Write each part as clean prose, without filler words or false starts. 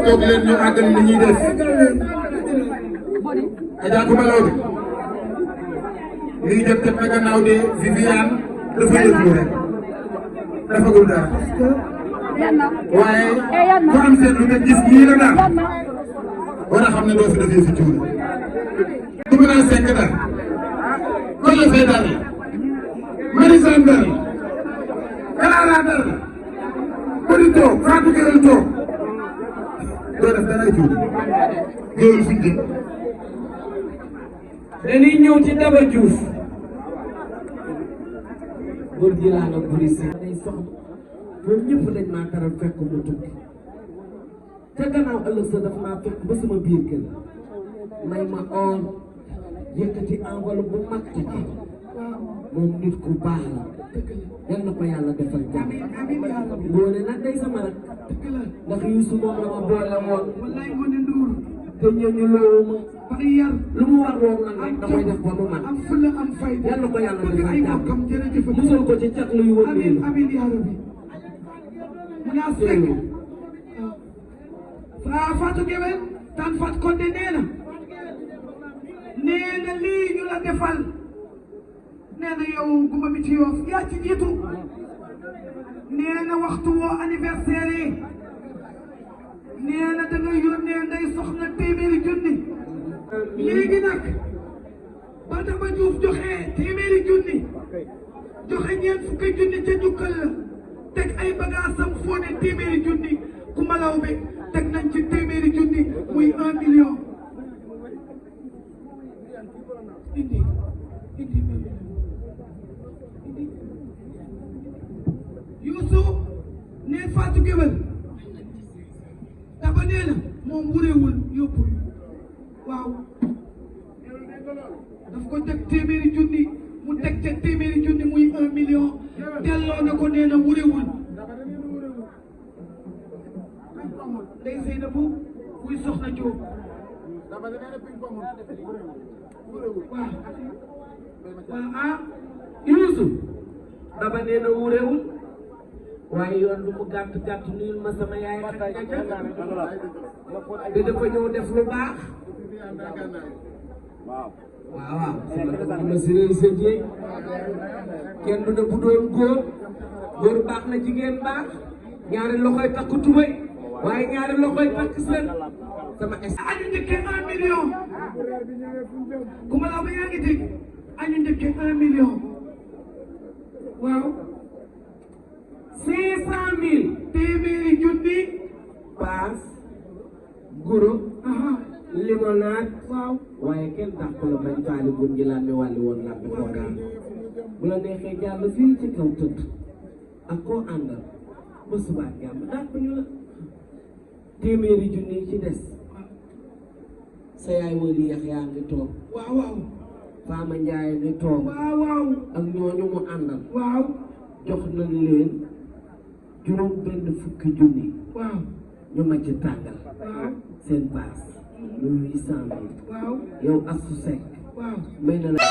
toog leen ñu àggali li ñuy def Adja Coumba Lawbe mi ngi jëm teg na gannaaw de Viviane dafa yëglu rek dafagul dara waaye ku am seetlu nga gis ñii la daal war a xam ne doo fi defee fi cuuri ku mën a sekk daal kon la fay daal Marisane daal Kalaara daal toog Fatou Gueye toog doo def dara jiw loolu fi jëm. dañuy ñëw ci Daba Diouf. góor gi laa nga police day soxla ñoom ñëpp dañ maa taral fekk mu tukki te gannaaw ëllëg sa daf maa fekk ba sama biir kër may ma or yëkkati enveloppe bu mag ci moom nit ku baax la yal na ko yàlla defal jàmm ngoone nag day sama rak ndax Youssou moom la ma boole woon wallaay ngoone nduur te ñooñu loolu ma bari yar lu mu war woon nag rek da koy def ba mu mat am fulla am fayda yal na ko yàlla defal jàmm musal ko ci cat luy wër amiin amiin yaa rabbi mu naa sekk Fatou Gueye tan Fat Condé nee na lii ñu la defal nee na yow guma mi ci Yoff yaa ci jiitu nee na waxtu woo anniversaire yi nee na da nga yónnee Ndey Soxna téeméeri junni léegi nag ba Daba Diouf joxe téeméeri junni joxe ñeent fukki junni ca jukkal la teg ay bagaasam foo ne téeméeri junni ku malaw bi teg nañ ci téeméeri junni muy 1 million indi Youssou ne Fatou Gueye Daba nee na moom wuréewul yóbbul waaw daf ko teg téeméeri junni mu teg ca téeméeri junni muy 1 million delloo na ko nee na wuréewul day sëy na bu muy soxna Jóob waaw ah Youssou Daba nee na wuréewul waaye yoon lu mu gàtt gàtt nuyul ma sama yaay te dafa ñëw def lu baax waaw waaw ma séréer sa jéeg kenn du ne bu doon góor baax na jigéen baax ñaari loxoy takk tubay waaye ñaari loxoy takk sën sama añu njëkkee 1 million ku ma la ba yaa ngi dégg añu njëkkee 1 million waaw 500,000 téeméeri junni paas guro limonade waaw waaye kenn dàq la bañ taali gun ji laan mi wàlli woon laan mi xoogaan bu la neexee jàll fii ci kaw tëdd ak koo àndal ba subaat jàmm dàq ñu la téeméeri junni ci des sa yaay wëli yax yaa ngi toog waaw waaw Faama Njaay ngi toog waaw waaw ak ñooñu mu àndal waaw jox nañ leen juróom benn fukki junni waaw ñu ma ci tàggal waaw seen paas lu 800,000 waaw yow Astou Seck waaw may na la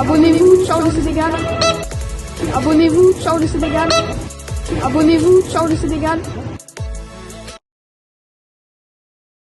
Abonnez-vous, ciao le Sénégal. Abonnez-vous, ciao le Sénégal. Abonnez-vous, ciao le Sénégal.